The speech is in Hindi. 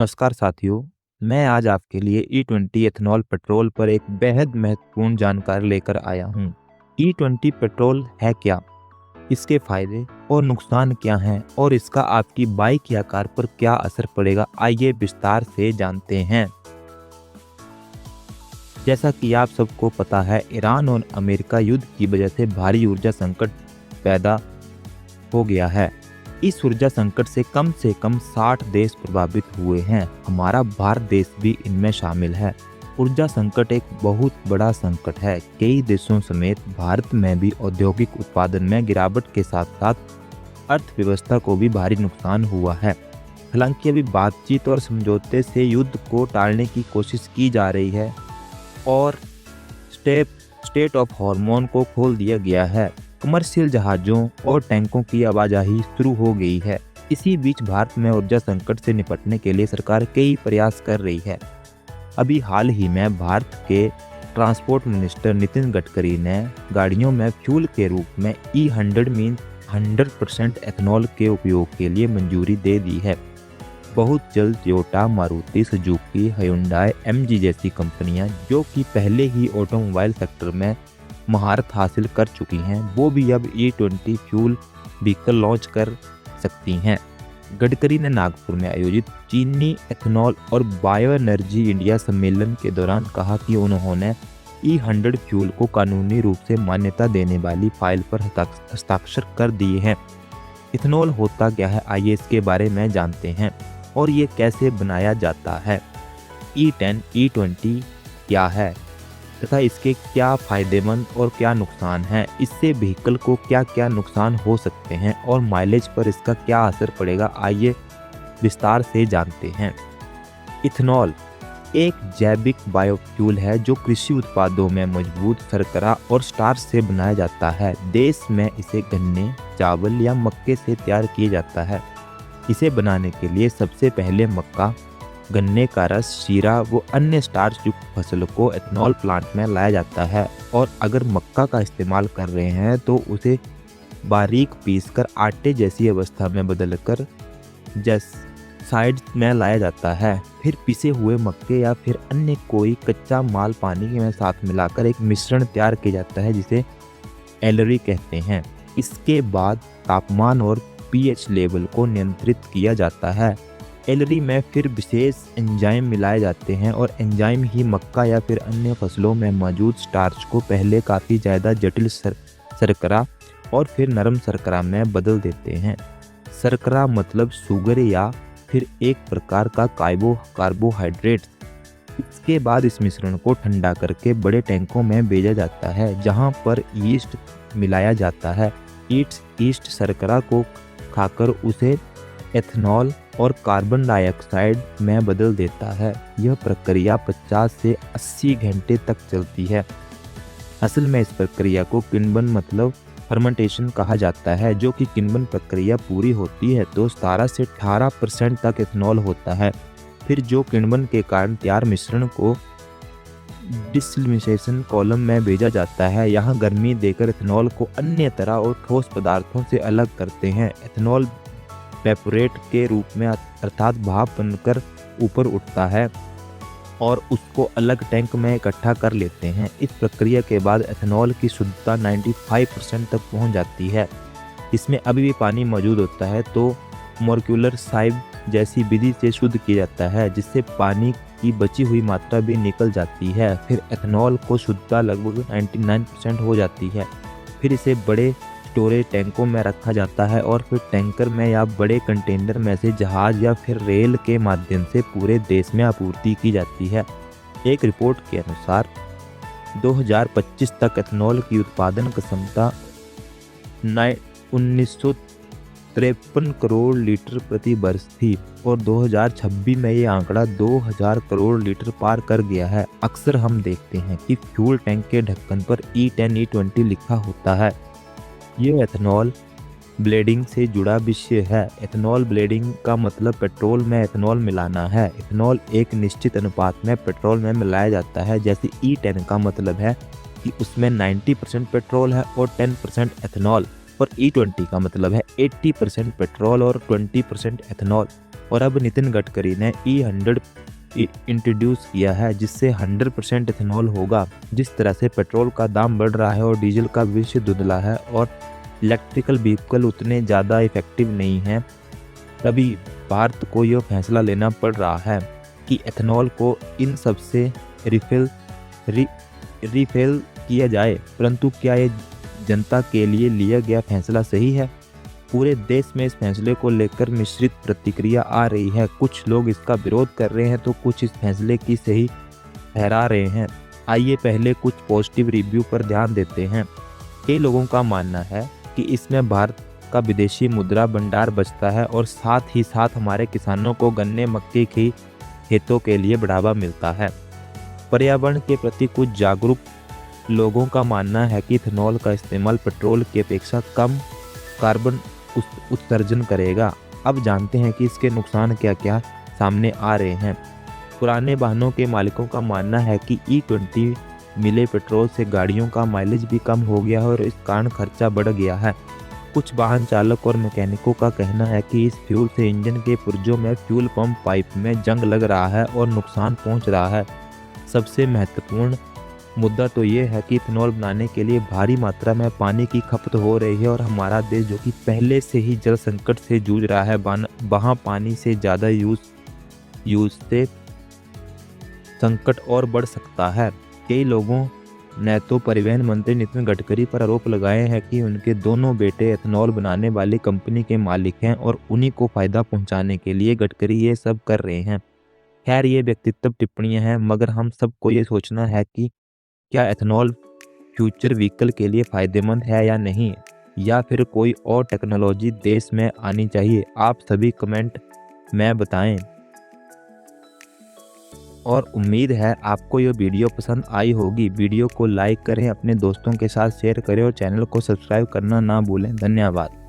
नमस्कार साथियों, मैं आज आपके लिए E20 एथनॉल पेट्रोल पर एक बेहद महत्वपूर्ण जानकारी लेकर आया हूँ। E20 पेट्रोल है क्या? इसके फायदे और नुकसान क्या हैं और इसका आपकी बाइक या कार पर क्या असर पड़ेगा? आइए विस्तार से जानते हैं। जैसा कि आप सबको पता है, ईरान और अमेरिका युद्ध की वजह से भारी ऊर्जा संकट पैदा हो गया है। इस ऊर्जा संकट से कम 60 देश प्रभावित हुए हैं। हमारा भारत देश भी इनमें शामिल है। ऊर्जा संकट एक बहुत बड़ा संकट है। कई देशों समेत भारत में भी औद्योगिक उत्पादन में गिरावट के साथ साथ अर्थव्यवस्था को भी भारी नुकसान हुआ है। हालांकि अभी बातचीत और समझौते से युद्ध को टालने की कोशिश की जा रही है और स्टेट ऑफ हॉर्मोन को खोल दिया गया है। कमर्शियल जहाज़ों और टैंकों की आवाजाही शुरू हो गई है। इसी बीच भारत में ऊर्जा संकट से निपटने के लिए सरकार कई प्रयास कर रही है। अभी हाल ही में भारत के ट्रांसपोर्ट मिनिस्टर नितिन गडकरी ने गाड़ियों में फ्यूल के रूप में E100 मीन 100% एथनॉल के उपयोग के लिए मंजूरी दे दी है। बहुत जल्द Toyota, Maruti Suzuki, hyundai, MG जैसी कंपनियां जो कि पहले ही ऑटोमोबाइल सेक्टर में महारत हासिल कर चुकी हैं, वो भी अब E20 फ्यूल व्हीकल लॉन्च कर सकती हैं। गडकरी ने नागपुर में आयोजित चीनी एथनॉल और बायो एनर्जी इंडिया सम्मेलन के दौरान कहा कि उन्होंने E100 फ्यूल को कानूनी रूप से मान्यता देने वाली फाइल पर हस्ताक्षर कर दिए हैं। इथेनॉल होता क्या है, आइए इसके बारे में जानते हैं और ये कैसे बनाया जाता है। E10, E20 क्या है तथा इसके क्या फायदेमंद और क्या नुकसान हैं, इससे व्हीकल को क्या क्या नुकसान हो सकते हैं और माइलेज पर इसका क्या असर पड़ेगा, आइए विस्तार से जानते हैं। इथेनॉल एक जैविक बायोफ्यूल है जो कृषि उत्पादों में मजबूत शर्करा और स्टार्च से बनाया जाता है। देश में इसे गन्ने, चावल या मक्के से तैयार किया जाता है। इसे बनाने के लिए सबसे पहले मक्का, गन्ने का रस, शीरा व अन्य स्टार्च युक्त फसल को एथनॉल प्लांट में लाया जाता है और अगर मक्का का इस्तेमाल कर रहे हैं तो उसे बारीक पीसकर आटे जैसी अवस्था में बदलकर साइड में लाया जाता है। फिर पिसे हुए मक्के या फिर अन्य कोई कच्चा माल पानी में साथ मिलाकर एक मिश्रण तैयार किया जाता है जिसे एलरी कहते हैं। इसके बाद तापमान और pH लेवल को नियंत्रित किया जाता है। एलरी में फिर विशेष एंजाइम मिलाए जाते हैं और एंजाइम ही मक्का या फिर अन्य फसलों में मौजूद स्टार्च को पहले काफ़ी ज़्यादा जटिल शर्करा और फिर नरम शर्करा में बदल देते हैं। शर्करा मतलब शुगर या फिर एक प्रकार का कार्बोहाइड्रेट। इसके बाद इस मिश्रण को ठंडा करके बड़े टैंकों में भेजा जाता है जहां पर ईस्ट मिलाया जाता है। ईस्ट शर्करा को खाकर उसे एथनॉल और कार्बन डाइऑक्साइड में बदल देता है। यह प्रक्रिया 50 से 80 घंटे तक चलती है। असल में इस प्रक्रिया को किण्वन मतलब फर्मेंटेशन कहा जाता है। जो कि किण्वन प्रक्रिया पूरी होती है तो 17 से 18% तक एथनॉल होता है। फिर जो किण्वन के कारण तैयार मिश्रण को डिसल्फिनेशन कॉलम में भेजा जाता है। यहाँ गर्मी देकर एथनॉल को अन्य तरह और ठोस पदार्थों से अलग करते हैं। एथनॉल वेपोरेट के रूप में अर्थात भाप बनकर ऊपर उठता है और उसको अलग टैंक में इकट्ठा कर लेते हैं। इस प्रक्रिया के बाद एथनॉल की शुद्धता 95% तक पहुंच जाती है। इसमें अभी भी पानी मौजूद होता है तो मॉलिक्यूलर साइब जैसी विधि से शुद्ध किया जाता है जिससे पानी की बची हुई मात्रा भी निकल जाती है। फिर एथनॉल को शुद्धता लगभग 99% हो जाती है। फिर इसे बड़े स्टोरेज टैंकों में रखा जाता है और फिर टैंकर में या बड़े कंटेनर में से जहाज या फिर रेल के माध्यम से पूरे देश में आपूर्ति की जाती है। एक रिपोर्ट के अनुसार 2025 तक एथनॉल की उत्पादन क्षमता 1953 करोड़ लीटर प्रति वर्ष थी और 2026 में ये आंकड़ा 2000 करोड़ लीटर पार कर गया है। अक्सर हम देखते हैं कि फ्यूल टैंक के ढक्कन पर E10, E20 लिखा होता है। ये एथनॉल ब्लेंडिंग से जुड़ा विषय है। एथनॉल ब्लेंडिंग का मतलब पेट्रोल में एथनॉल मिलाना है। एथनॉल एक निश्चित अनुपात में पेट्रोल में मिलाया जाता है। जैसे E10 का मतलब है कि उसमें 90% पेट्रोल है और 10% एथनॉल, और E20 का मतलब है 80% पेट्रोल और 20% एथनॉल। और अब नितिन गडकरी ने E100 इंट्रोड्यूस किया है जिससे 100% इथेनॉल होगा। जिस तरह से पेट्रोल का दाम बढ़ रहा है और डीजल का भविष्य धुंधला है और इलेक्ट्रिकल व्हीकल उतने ज़्यादा इफेक्टिव नहीं हैं, तभी भारत को यह फैसला लेना पड़ रहा है कि एथेनॉल को इन सबसे रिफिल किया जाए। परंतु क्या ये जनता के लिए लिया गया फैसला सही है? पूरे देश में इस फैसले को लेकर मिश्रित प्रतिक्रिया आ रही है। कुछ लोग इसका विरोध कर रहे हैं तो कुछ इस फैसले की सही ठहरा रहे हैं। आइए पहले कुछ पॉजिटिव रिव्यू पर ध्यान देते हैं। कई लोगों का मानना है कि इसमें भारत का विदेशी मुद्रा भंडार बचता है और साथ ही साथ हमारे किसानों को गन्ने मक्के की खेतों के लिए बढ़ावा मिलता है। पर्यावरण के प्रति कुछ जागरूक लोगों का मानना है कि इथेनॉल का इस्तेमाल पेट्रोल की अपेक्षा कम कार्बन उत्सर्जन करेगा। अब जानते हैं कि इसके नुकसान क्या क्या सामने आ रहे हैं। पुराने वाहनों के मालिकों का मानना है कि E20 मिले पेट्रोल से गाड़ियों का माइलेज भी कम हो गया है और इस कारण खर्चा बढ़ गया है। कुछ वाहन चालक और मैकेनिकों का कहना है कि इस फ्यूल से इंजन के पुर्जों में फ्यूल पंप पाइप में जंग लग रहा है और नुकसान पहुंच रहा है। सबसे महत्वपूर्ण मुद्दा तो ये है कि इथेनॉल बनाने के लिए भारी मात्रा में पानी की खपत हो रही है और हमारा देश जो कि पहले से ही जल संकट से जूझ रहा है, वहाँ पानी से ज़्यादा यूज से संकट और बढ़ सकता है। कई लोगों ने तो परिवहन मंत्री नितिन गडकरी पर आरोप लगाए हैं कि उनके दोनों बेटे एथेनॉल बनाने वाली कंपनी के मालिक हैं और उन्हीं को फायदा पहुंचाने के लिए गडकरी ये सब कर रहे हैं। खैर, ये व्यक्तित्व टिप्पणियां हैं, मगर हम सबको ये सोचना है कि क्या एथेनॉल फ्यूचर व्हीकल के लिए फायदेमंद है या नहीं, या फिर कोई और टेक्नोलॉजी देश में आनी चाहिए। आप सभी कमेंट में बताएं और उम्मीद है आपको ये वीडियो पसंद आई होगी। वीडियो को लाइक करें, अपने दोस्तों के साथ शेयर करें और चैनल को सब्सक्राइब करना ना भूलें। धन्यवाद।